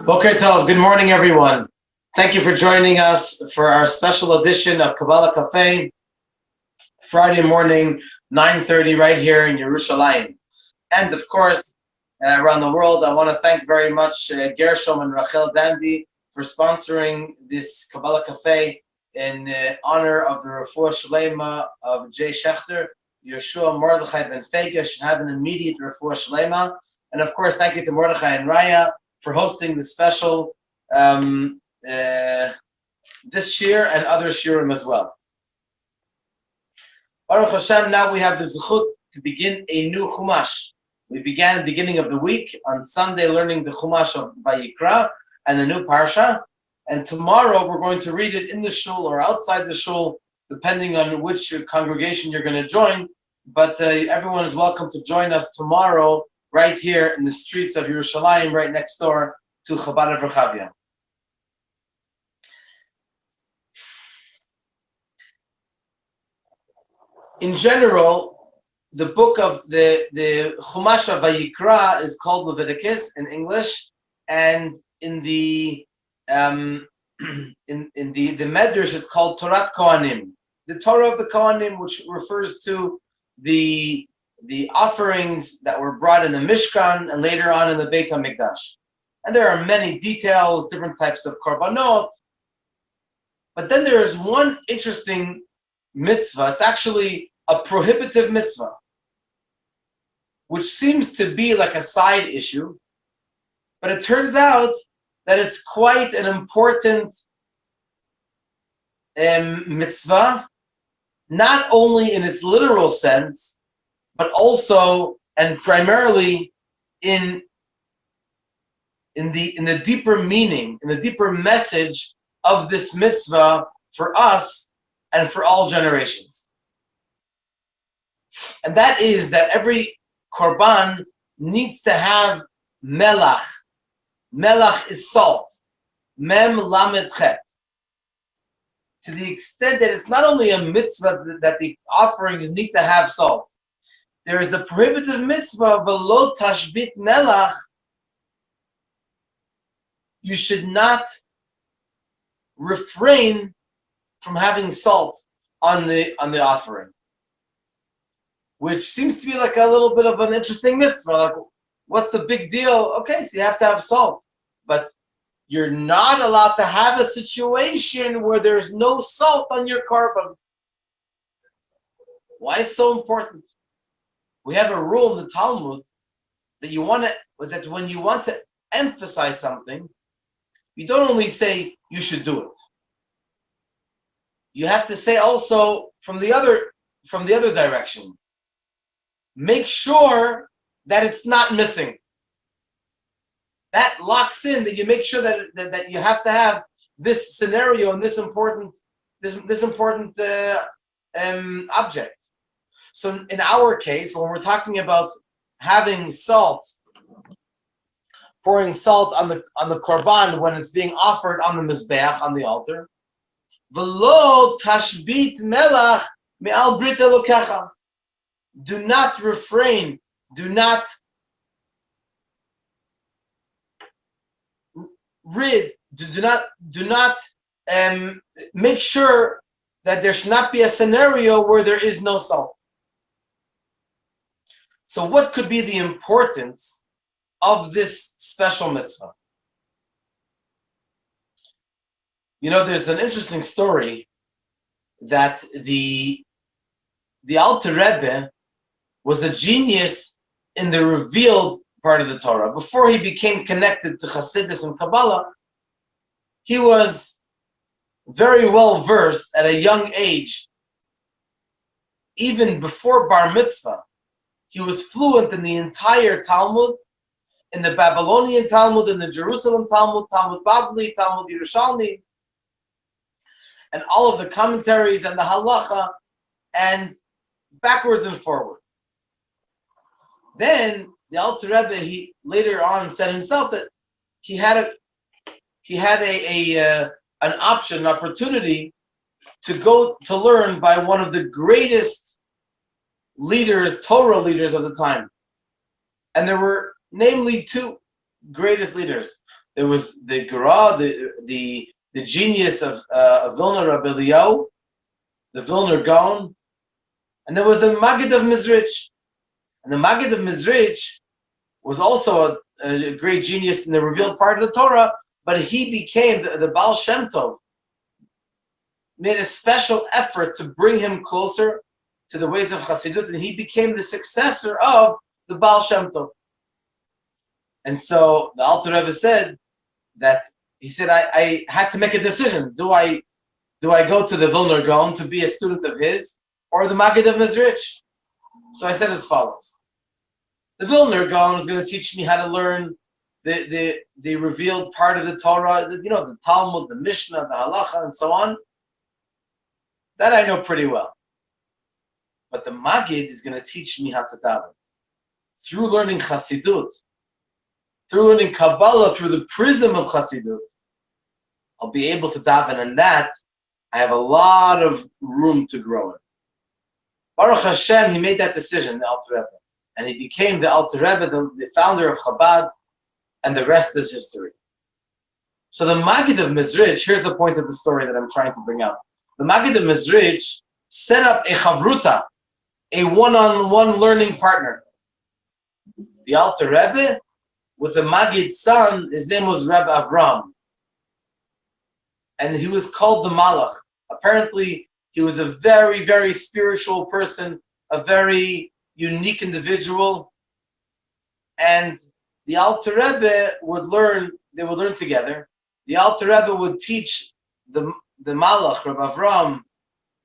Boker Tov, good morning, everyone. Thank you for joining us for our special edition of Kabbalah Café, Friday morning, 9:30, right here in Yerushalayim. And of course, around the world, I want to thank very much Gershom and Rachel Dandy for sponsoring this Kabbalah Café in honor of the Refuah Shlema of Jay Schechter. Yeshua Mordechai Ben Fega should have an immediate Refuah Shlema. And of course, thank you to Mordechai and Raya for hosting the special this year and other shiurim as well. Baruch Hashem, now we have the zechut to begin a new chumash. We began at the beginning of the week on Sunday learning the chumash of Vayikra and the new parsha. And tomorrow we're going to read it in the shul or outside the shul, depending on which congregation you're going to join. But everyone is welcome to join us tomorrow right here in the streets of Yerushalayim, right next door to Chabad of Rechavia. In general, the book of the Chumash of Vayikra is called Leviticus in English, and in the Medrash it's called Torah Kohanim, the Torah of the Kohanim, which refers to the offerings that were brought in the Mishkan and later on in the Beit HaMikdash. And there are many details, different types of korbanot. But then there is one interesting mitzvah. It's actually a prohibitive mitzvah, which seems to be like a side issue. But it turns out that it's quite an important mitzvah, not only in its literal sense, but also and primarily in the deeper meaning, in the deeper message of this mitzvah for us and for all generations. And that is that every korban needs to have melach. Melach is salt. Mem lamed chet. To the extent that it's not only a mitzvah that the offerings need to have salt. There is a prohibitive mitzvah, v'lo tashbit melach. You should not refrain from having salt on the offering, which seems to be like a little bit of an interesting mitzvah. Like, what's the big deal? Okay, so you have to have salt, but you're not allowed to have a situation where there's no salt on your korban. Why is it so important? We have a rule in the Talmud that when you want to emphasize something, you don't only say you should do it. You have to say also from the other direction. Make sure that it's not missing. That locks in that you make sure that you have to have this scenario and this important object. So in our case, when we're talking about having salt, pouring salt on the korban when it's being offered on the mizbeach, on the altar, v'lo tashbit melach me'al brit elokecha. Do not refrain. Do not make sure that there should not be a scenario where there is no salt. So what could be the importance of this special mitzvah? You know, there's an interesting story that the Alter Rebbe was a genius in the revealed part of the Torah. Before he became connected to Chassidus and Kabbalah, he was very well versed at a young age. Even before Bar Mitzvah, he was fluent in the entire Talmud, in the Babylonian Talmud, in the Jerusalem Talmud, Talmud Bavli, Talmud Yerushalmi, and all of the commentaries and the halacha, and backwards and forward. Then the Alter Rebbe, he later on said himself that he had an opportunity to go to learn by one of the greatest leaders, Torah leaders of the time. And there were namely two. greatest leaders. There was the Gra, the genius of Vilna Rabbi Eliyahu, the Vilna Gaon, and there was the Maggid of Mizrich. And the Maggid of Mizrich was also a great genius in the revealed part of the Torah, but he became the Baal Shem Tov, made a special effort to bring him closer to the ways of Chassidut, and he became the successor of the Baal Shem Tov. And so the Alter Rebbe said that, he said, I had to make a decision. Do I go to the Vilna Gaon to be a student of his, or the Maggid of Mizrich? So I said as follows. The Vilna Gaon is going to teach me how to learn the revealed part of the Torah, the Talmud, the Mishnah, the Halacha, and so on. That I know pretty well. But the Maggid is going to teach me how to daven. Through learning Chassidut, through learning Kabbalah, through the prism of Chassidut, I'll be able to daven, and that I have a lot of room to grow in. Baruch Hashem, he made that decision, the Alter Rebbe. And he became the Alter Rebbe, the founder of Chabad, and the rest is history. So the Maggid of Mizrich, here's the point of the story that I'm trying to bring out. The Maggid of Mizrich set up a chavruta, a one-on-one learning partner. The Alter Rebbe, with the Maggid's son, his name was Reb Avram. And he was called the Malach. Apparently, he was a very, very spiritual person, a very unique individual. And the Alter Rebbe they would learn together. The Alter Rebbe would teach the Malach, Reb Avram,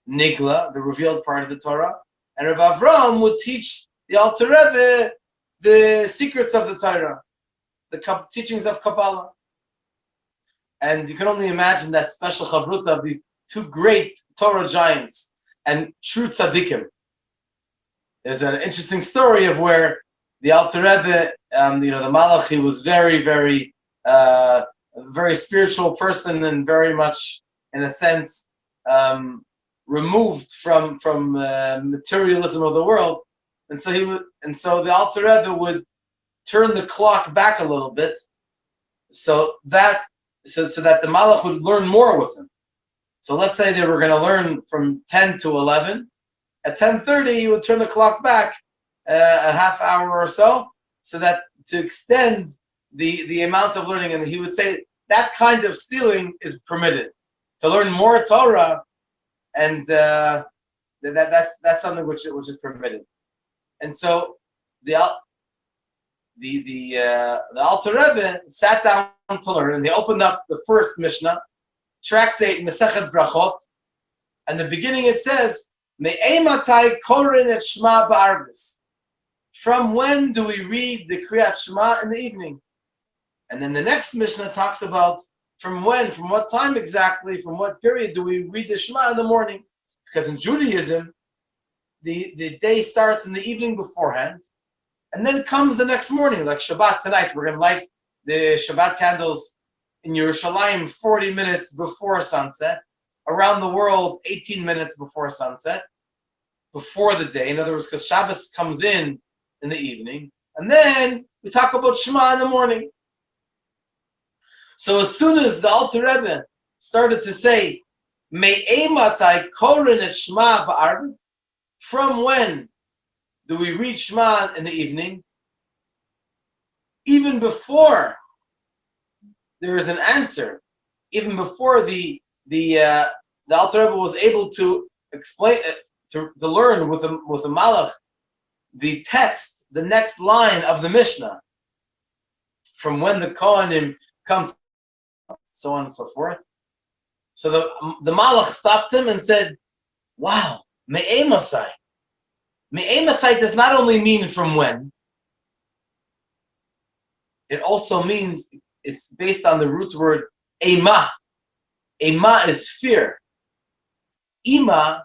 Nigla, the revealed part of the Torah. And Reb Avram would teach the Alter Rebbe the secrets of the Torah, the teachings of Kabbalah. And you can only imagine that special chavruta of these two great Torah giants and true tzaddikim. There's an interesting story of where the Alter Rebbe, the Malach, he was very, very, very spiritual person and very much, in a sense, removed from materialism of the world. And so the Alter Rebbe would turn the clock back a little bit, so that the Malach would learn more with him. So let's say they were going to learn from 10 to 11. At 10:30, he would turn the clock back a half hour or so that to extend the amount of learning. And he would say that kind of stealing is permitted, to learn more Torah, and that's something which is permitted. And so the Alter Rebbe sat down to learn, and they opened up the first Mishnah, tractate Mesechet Brachot, and the beginning it says, Me'ematai korin et Shema ba'arvis. From when do we read the Kriyat Shema in the evening? And then the next Mishnah talks about from what time exactly, from what period do we read the Shema in the morning? Because in Judaism, the day starts in the evening beforehand, and then comes the next morning, like Shabbat tonight. We're going to light the Shabbat candles in Yerushalayim 40 minutes before sunset. Around the world, 18 minutes before sunset, before the day. In other words, because Shabbos comes in the evening, and then we talk about Shema in the morning. So as soon as the Alter Rebbe started to say, Me'ematai korin et Shema ba'arv, from when do we read Shema in the evening? Even before there is an answer, even before the Alter Rebbe was able to explain to learn with the Malach the text, the next line of the Mishnah, from when the Kohanim come, so on and so forth. So the Malach stopped him and said, "Wow, me'emasai. Me'emasai does not only mean from when. It also means it's based on the root word ema. Ema is fear. Ima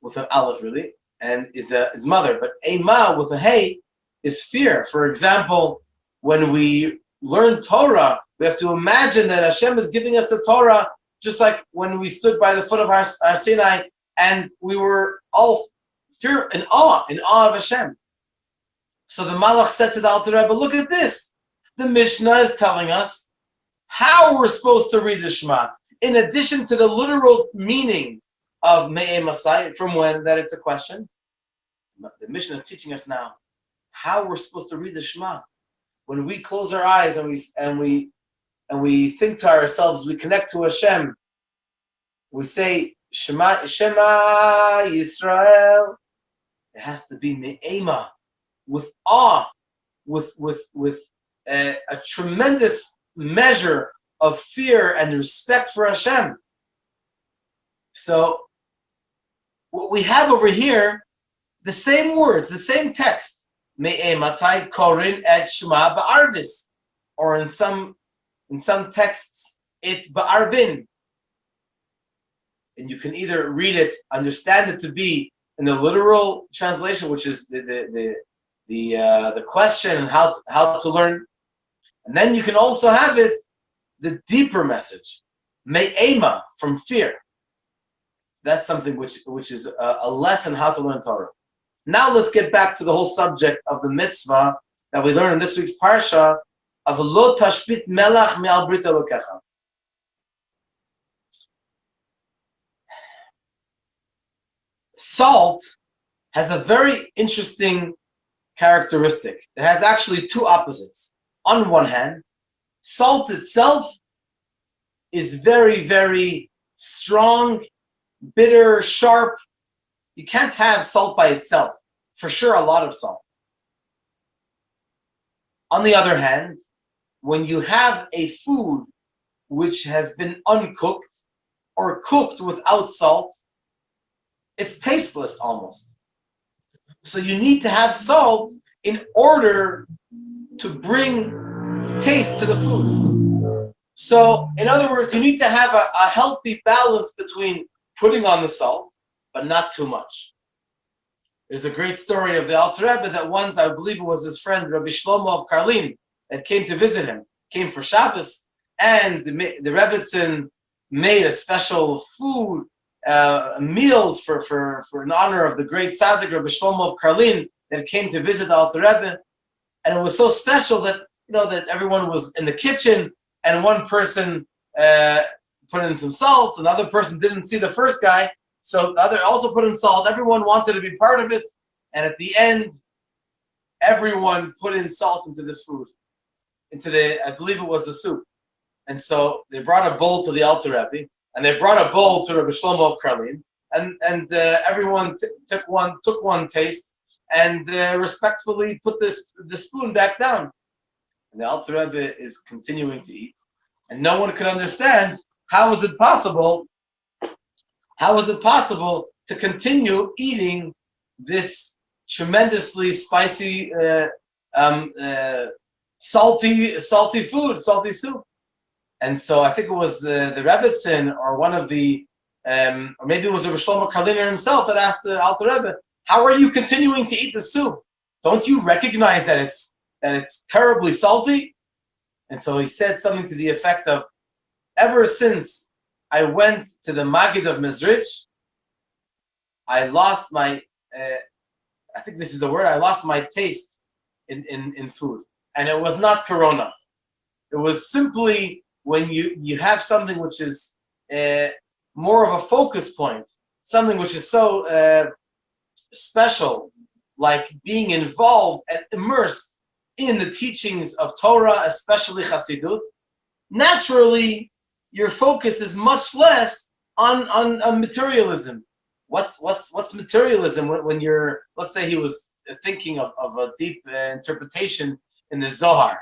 with an aleph really, and is mother, but ema with a hey is fear. For example, when we learn Torah, we have to imagine that Hashem is giving us the Torah, just like when we stood by the foot of our Sinai, and we were all fear in awe of Hashem. So the Malach said to the Alter Rebbe, "Look at this. The Mishnah is telling us how we're supposed to read the Shema, in addition to the literal meaning of Me'e Masai, from when that it's a question. The Mishnah is teaching us now how we're supposed to read the Shema. When we close our eyes and we think to ourselves, we connect to Hashem, we say Shema Yisrael. It has to be Me'ema, with awe, with a tremendous measure of fear and respect for Hashem. So what we have over here, the same words, the same text, Me'ematai korin et Shema ba'arvis, or in some texts it's ba'arvin, and you can either read it, understand it to be in the literal translation, which is the question and how to learn, and then you can also have it the deeper message, me'ema, from fear. That's something which is a lesson how to learn Torah. Now let's get back to the whole subject of the mitzvah that we learned in this week's parsha of lo tashbit melach me'al brit elokecha. Salt has a very interesting characteristic. It has actually two opposites. On one hand, salt itself is very, very strong, bitter, sharp. You can't have salt by itself. For sure, a lot of salt. On the other hand, when you have a food which has been uncooked or cooked without salt, it's tasteless almost. So you need to have salt in order to bring taste to the food. So, in other words, you need to have a healthy balance between putting on the salt, but not too much. There's a great story of the Alter Rebbe that once, I believe it was his friend Rabbi Shlomo of Karlin, that came to visit him, came for Shabbos, and the Rebbetzin made a special food, meals for in honor of the great tzaddik Rabbi Shlomo of Karlin that came to visit the Alter Rebbe, and it was so special that that everyone was in the kitchen, and one person put in some salt, another person didn't see the first guy, so the other also put in salt. Everyone wanted to be part of it, and at the end, everyone put in salt into this food, I believe it was the soup, and so they brought a bowl to the Alter Rebbe, and they brought a bowl to Rabbi Shlomo of Karlin, and everyone took one taste, and respectfully put the spoon back down. And the Alter Rebbe is continuing to eat, and no one could understand how is it possible to continue eating this tremendously spicy, salty food, salty soup. And so I think it was the Rebbetzin or one of the, or maybe it was Rabbi Shlomo Karliner himself that asked the Alter Rebbe, how are you continuing to eat the soup? Don't you recognize that it's terribly salty? And so he said something to the effect of, ever since I went to the Magid of Mezrich, I lost my, I think this is the word, I lost my taste in food. And it was not Corona. It was simply when you have something which is more of a focus point, something which is so special, like being involved and immersed in the teachings of Torah, especially Chassidut, naturally your focus is much less on materialism. What's materialism when you're, let's say he was thinking of a deep interpretation in the Zohar.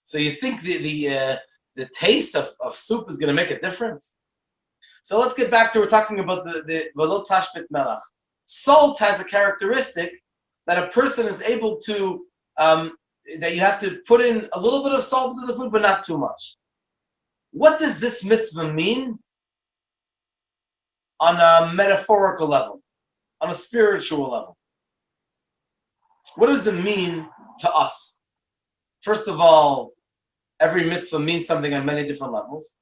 So you think the taste of soup is going to make a difference? So let's get back to, we're talking about the Velo Tashbit Melach. Salt has a characteristic that a person is able to, that you have to put in a little bit of salt into the food, but not too much. What does this mitzvah mean on a metaphorical level, on a spiritual level? What does it mean to us? First of all, every mitzvah means something on many different levels,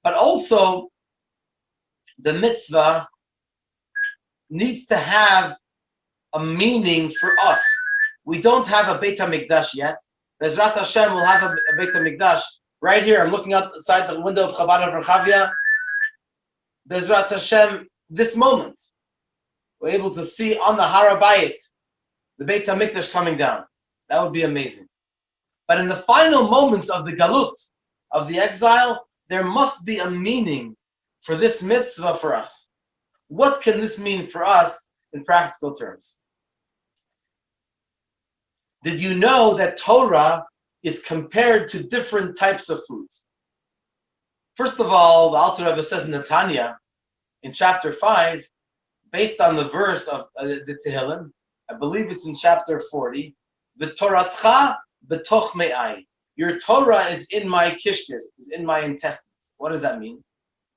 but also the mitzvah needs to have a meaning for us. We don't have a Beit HaMikdash yet. Bezrat Hashem will have a Beit HaMikdash right here. I'm looking outside the window of Chabad of Rechavia. Bezrat Hashem, this moment, we're able to see on the Har HaBayit the Beit HaMikdash coming down. That would be amazing. But in the final moments of the Galut, of the exile, there must be a meaning for this mitzvah for us. What can this mean for us in practical terms? Did you know that Torah is compared to different types of foods? First of all, the Alter Rebbe says in the Tanya, in chapter 5, based on the verse of the Tehillim, I believe it's in chapter 40, V'toratcha b'toch me'ai. Your Torah is in my kishkes, is in my intestines. What does that mean?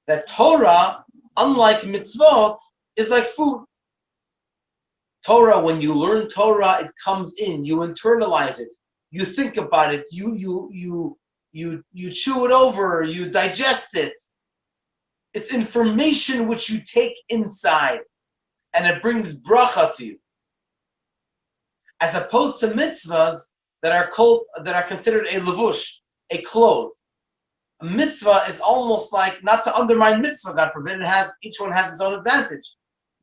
That Torah, unlike mitzvot, is like food. Torah, when you learn Torah, it comes in. You internalize it. You think about it. You chew it over. You digest it. It's information which you take inside, and it brings bracha to you. As opposed to mitzvahs that are considered a levush, a cloth. A mitzvah is almost like, not to undermine mitzvah, God forbid, each one has its own advantage.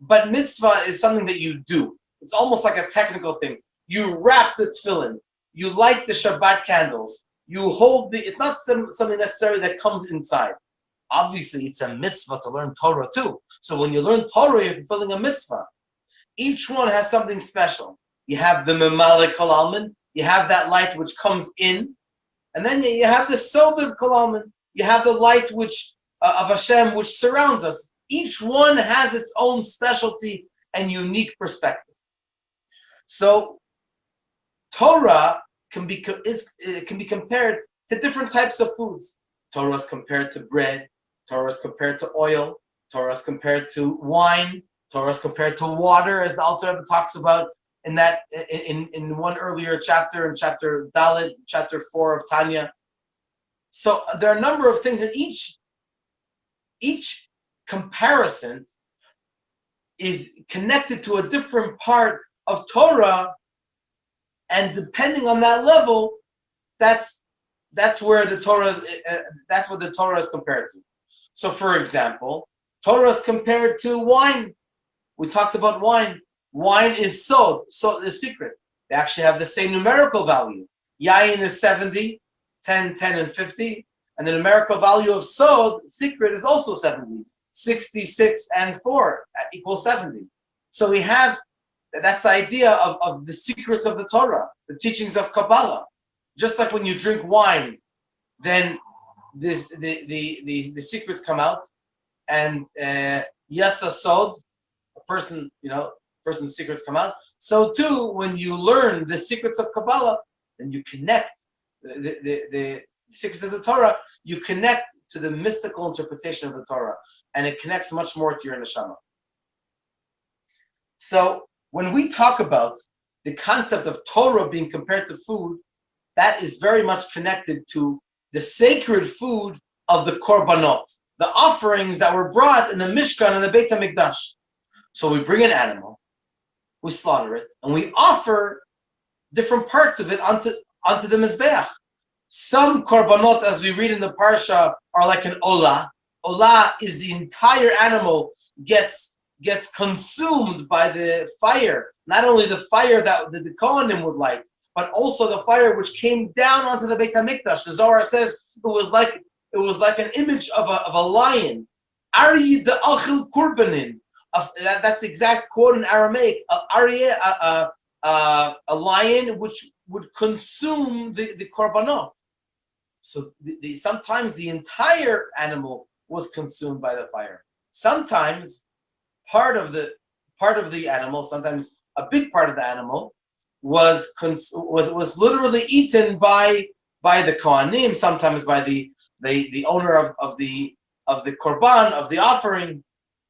But mitzvah is something that you do. It's almost like a technical thing. You wrap the tefillin. You light the Shabbat candles. You hold it's not something necessarily that comes inside. Obviously, it's a mitzvah to learn Torah too. So when you learn Torah, you're fulfilling a mitzvah. Each one has something special. You have the Memale Kol Almin. You have that light which comes in. And then you have the Soviv Kol Almin. You have the light of Hashem which surrounds us. Each one has its own specialty and unique perspective. So Torah can be compared to different types of foods. Torah is compared to bread. Torah is compared to oil. Torah is compared to wine. Torah is compared to water, as the Alter Rebbe talks about in one earlier chapter, in chapter Dalet, chapter 4 of Tanya. So there are a number of things, and each comparison is connected to a different part of Torah, and depending on that level, that's where the Torah that's what the Torah is compared to. So, for example, Torah is compared to wine. We talked about wine. Wine is sod, the secret. They actually have the same numerical value. Yayin is 70, 10, 10, and 50. And the numerical value of sod, secret, is also 70. 66 and 4 equals 70. So we have, that's the idea of the secrets of the Torah, the teachings of Kabbalah. Just like when you drink wine, then the secrets come out, and yatsa sod, person's secrets come out. So too, when you learn the secrets of Kabbalah, then you connect the secrets of the Torah, you connect to the mystical interpretation of the Torah, and it connects much more to your neshama. So when we talk about the concept of Torah being compared to food, that is very much connected to the sacred food of the korbanot, the offerings that were brought in the Mishkan and the Beit HaMikdash. So we bring an animal, we slaughter it, and we offer different parts of it onto the Mizbeach. Some korbanot, as we read in the Parsha, are like an olah. Olah is the entire animal gets consumed by the fire. Not only the fire that the Kohanim would light, but also the fire which came down onto the Beit HaMikdash. The Zohar says it was like an image of a lion. Ari de achil kurbanin. That's the exact quote in Aramaic. A lion which would consume the korbanot. So sometimes the entire animal was consumed by the fire. Sometimes part of the animal, sometimes a big part of the animal, was literally eaten by the Kohanim, sometimes by the owner of the korban, of the offering.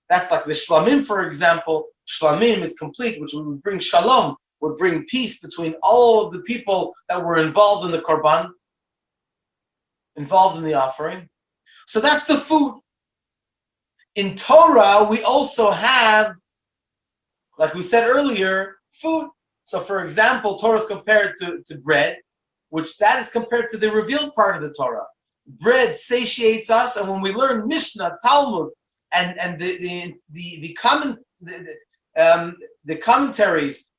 That's like the shlamim, for example. Shlamim is complete, which would bring shalom, would bring peace between all of the people that were involved in the korban, involved in the offering. So that's the food. In Torah, we also have, like we said earlier, food. So for example, Torah is compared to bread. which that is compared to the revealed part of the Torah. Bread satiates us, and when we learn Mishnah, Talmud, and the commentaries,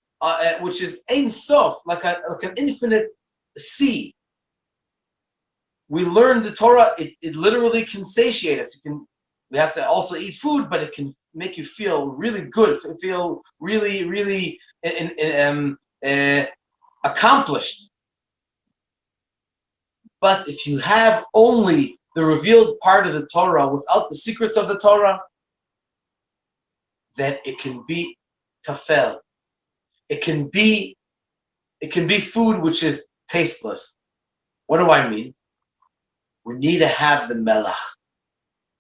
which is Ein Sof, like an infinite sea, we learn the Torah. It literally can satiate us. We have to also eat food, but it can make you feel really good, feel really, really accomplished. But if you have only the revealed part of the Torah without the secrets of the Torah, then it can be tafel. It can be food which is tasteless. What do I mean? We need to have the melach.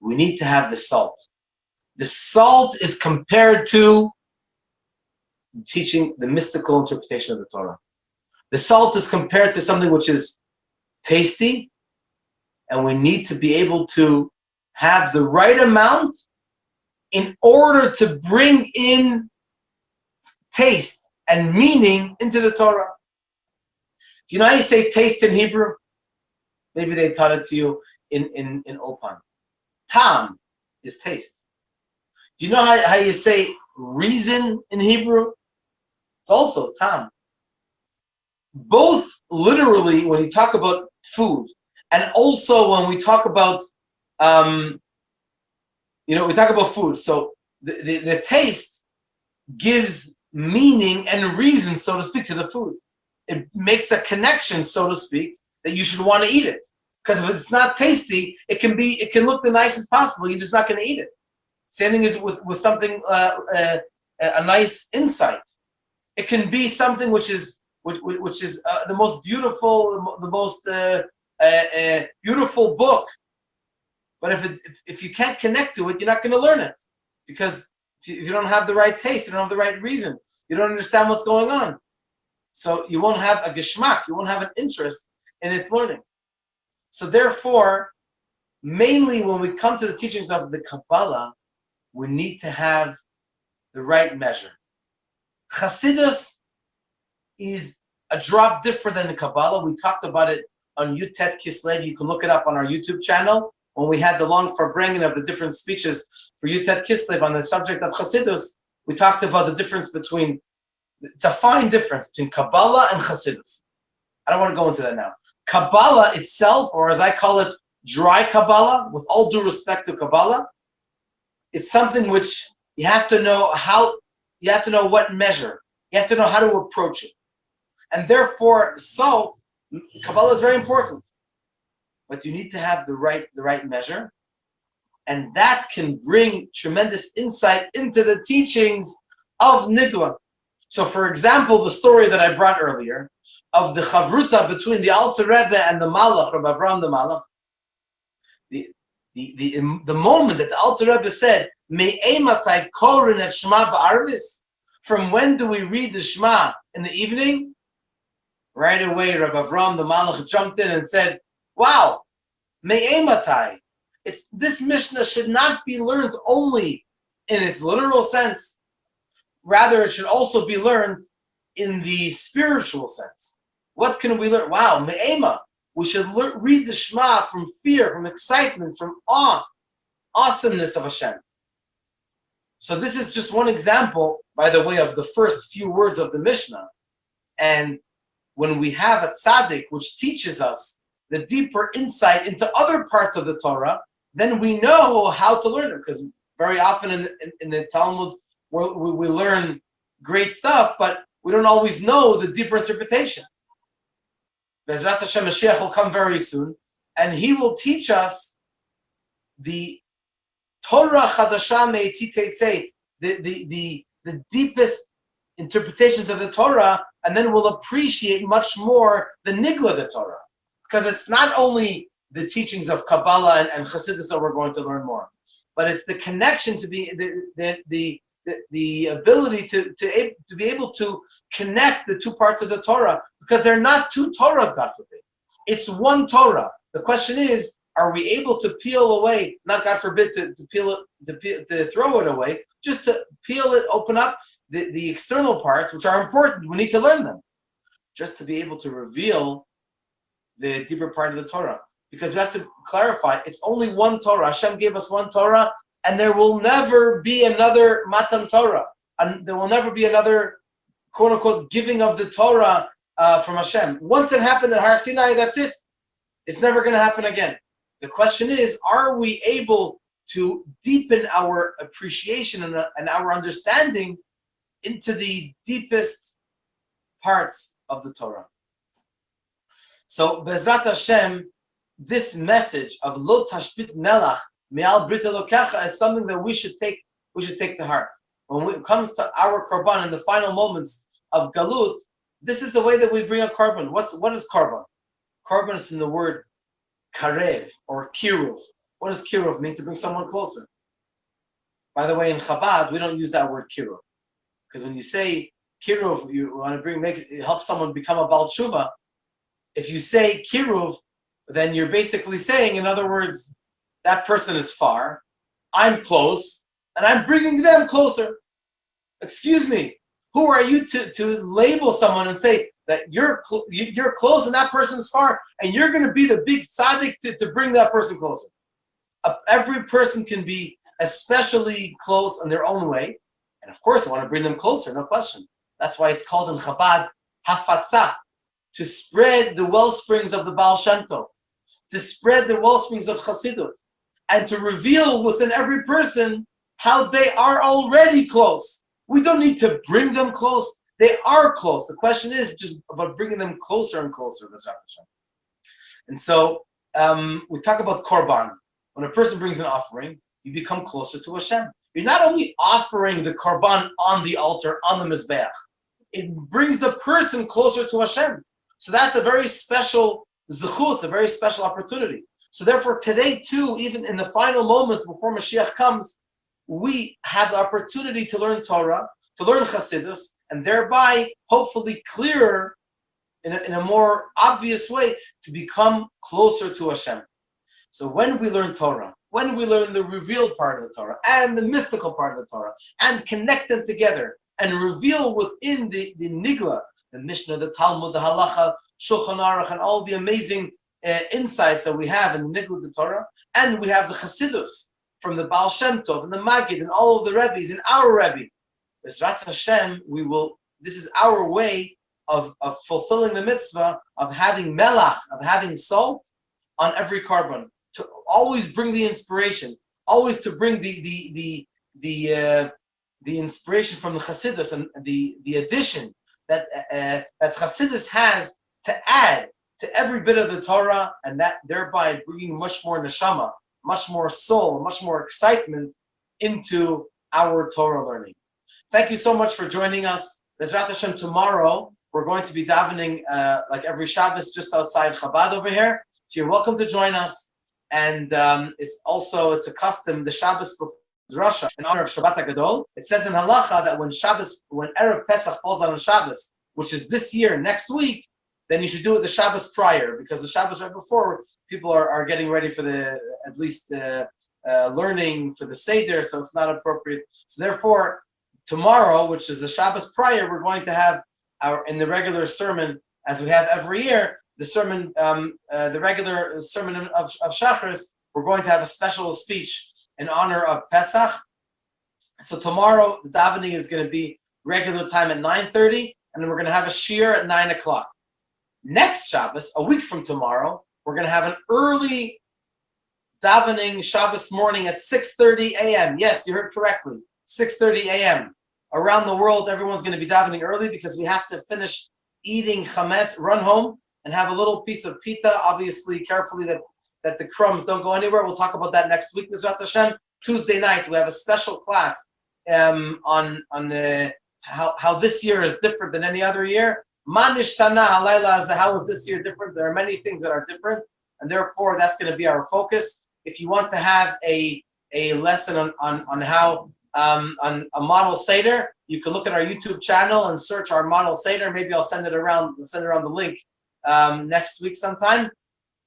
We need to have the salt. The salt is compared to teaching the mystical interpretation of the Torah. The salt is compared to something which is tasty, and we need to be able to have the right amount in order to bring in taste and meaning into the Torah. Do you know how you say taste in Hebrew? Maybe they taught it to you in Opan. Tam is taste. Do you know how you say reason in Hebrew? It's also tam. Both literally when you talk about food, and also when we talk about we talk about food. So the taste gives meaning and reason, so to speak, to the food. It makes a connection, so to speak, that you should want to eat it. Because if it's not tasty, it can look the nicest possible. You're just not going to eat it. Same thing is with something, a nice insight. It can be something which is the most beautiful, the most beautiful book. But if you can't connect to it, you're not going to learn it, because if you don't have the right taste, you don't have the right reason, you don't understand what's going on. So you won't have a geschmack, you won't have an interest in its learning. So therefore, mainly when we come to the teachings of the Kabbalah, we need to have the right measure. Chassidus is a drop different than the Kabbalah. We talked about it on Yutet Kislev. You can look it up on our YouTube channel. When we had the long farbrengen of the different speeches for Yutet Kislev on the subject of Chassidus, we talked about the difference between, it's a fine difference between Kabbalah and Chassidus. I don't want to go into that now. Kabbalah itself, or as I call it, dry Kabbalah, with all due respect to Kabbalah, it's something which you have to know what measure. You have to know how to approach it. And therefore, salt, Kabbalah is very important. But you need to have the right measure. And that can bring tremendous insight into the teachings of Nigla. So for example, the story that I brought earlier of the chavruta between the Alter Rebbe and the Malach, Rabbi Avraham the Malach, the moment that the Alter Rebbe said, Me'ematai korin et Shema ba'arvis, from when do we read the Shema in the evening? Right away, Rabbi Avraham the Malach jumped in and said, wow, Me'ematai. This Mishnah should not be learned only in its literal sense. Rather, it should also be learned in the spiritual sense. What can we learn? Wow, Me'ema. We should read the Shema from fear, from excitement, from awesomeness of Hashem. So this is just one example, by the way, of the first few words of the Mishnah. And when we have a tzaddik which teaches us the deeper insight into other parts of the Torah, then we know how to learn it. Because very often in the Talmud, we learn great stuff, but we don't always know the deeper interpretation. Bezrat Hashem, Mashiach will come very soon, and he will teach us the Torah Chadasha Me'iti Teitzei, the deepest interpretations of the Torah, and then we'll appreciate much more the Nigla the Torah. Because it's not only the teachings of Kabbalah and Chassidus that we're going to learn more, but it's the connection to the ability to be able to connect the two parts of the Torah, because they're not two Torahs, God forbid. It's one Torah. The question is, are we able to peel away, not God forbid to peel it, to throw it away, just to peel it, open up the external parts, which are important. We need to learn them, just to be able to reveal the deeper part of the Torah. Because we have to clarify, it's only one Torah. Hashem gave us one Torah, and there will never be another Matan Torah. And there will never be another, quote unquote, giving of the Torah from Hashem. Once it happened at Har Sinai, that's it. It's never going to happen again. The question is, are we able to deepen our appreciation and our understanding into the deepest parts of the Torah? So, Be'ezrat Hashem, this message of Lo Tashbit Melach Me'al Brit Elokecha is something that we should take to heart. When it comes to our korban in the final moments of Galut, this is the way that we bring a korban. What is korban? Korban is from the word karev or kiruv. What does kiruv mean? To bring someone closer. By the way, in Chabad, we don't use that word kiruv. Because when you say kiruv, you want to help someone become a Baal Tshuva. If you say kiruv, then you're basically saying, in other words, that person is far, I'm close, and I'm bringing them closer. Excuse me, who are you to label someone and say that you're close and that person's far, and you're going to be the big tzaddik to bring that person closer? Every person can be especially close in their own way, and of course I want to bring them closer, no question. That's why it's called in Chabad hafatzah, to spread the well springs of the Baal Shem Tov, to spread the well springs of Chassidut, and to reveal within every person how they are already close. We don't need to bring them close. They are close. The question is just about bringing them closer and closer. And so we talk about korban. When a person brings an offering, you become closer to Hashem. You're not only offering the korban on the altar, on the mizbeach. It brings the person closer to Hashem. So that's a very special zechut, a very special opportunity. So therefore, today too, even in the final moments before Mashiach comes, we have the opportunity to learn Torah, to learn Chassidus, and thereby, hopefully clearer, in a more obvious way, to become closer to Hashem. So when we learn Torah, when we learn the revealed part of the Torah, and the mystical part of the Torah, and connect them together, and reveal within the Nigla, the Mishnah, the Talmud, the Halacha, Shulchan Aruch, and all the amazing insights that we have in the Nigla, the Torah, and we have the Chassidus, from the Baal Shem Tov and the Magid and all of the Rebbes and our Rebbe. Bezrat Hashem, this is our way of fulfilling the mitzvah of having melach, of having salt on every korban, to always bring the inspiration, always to bring the inspiration from the Chassidus and the addition that Chassidus has to add to every bit of the Torah, and that thereby bringing much more neshama, much more soul, much more excitement into our Torah learning. Thank you so much for joining us. Bezrat Hashem, tomorrow we're going to be davening like every Shabbos just outside Chabad over here. So you're welcome to join us. And it's a custom, the Shabbos before Russia, in honor of Shabbat HaGadol. It says in Halacha that when Erev Pesach falls on Shabbos, which is this year, next week, then you should do it the Shabbos prior, because the Shabbos right before, people are getting ready for learning for the Seder, so it's not appropriate. So therefore, tomorrow, which is the Shabbos prior, we're going to have in the regular sermon, as we have every year, the sermon, the regular sermon of Shacharis, we're going to have a special speech in honor of Pesach. So tomorrow, the davening is going to be regular time at 9:30, and then we're going to have a shiur at 9 o'clock. Next Shabbos, a week from tomorrow, we're going to have an early davening Shabbos morning at 6:30 a.m. Yes, you heard correctly, 6:30 a.m. Around the world, everyone's going to be davening early because we have to finish eating chametz, run home, and have a little piece of pita, obviously carefully that the crumbs don't go anywhere. We'll talk about that next week, Mizrat Hashem. Tuesday night, we have a special class on how this year is different than any other year. How is this year different? There are many things that are different, and therefore that's going to be our focus. If you want to have a lesson on how on a model Seder, you can look at our YouTube channel and search our model Seder. Maybe I'll send it around the link next week sometime.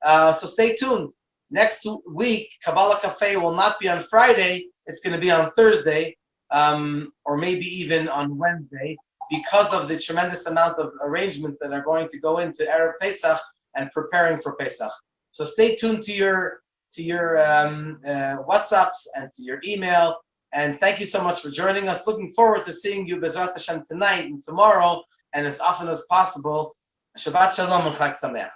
So stay tuned. Next week, Kabbalah Café will not be on Friday. It's going to be on Thursday, or maybe even on Wednesday, because of the tremendous amount of arrangements that are going to go into Erev Pesach and preparing for Pesach. So stay tuned to your WhatsApps and to your email. And thank you so much for joining us. Looking forward to seeing you Bezrat Hashem tonight and tomorrow, and as often as possible. Shabbat Shalom and Chag Sameach.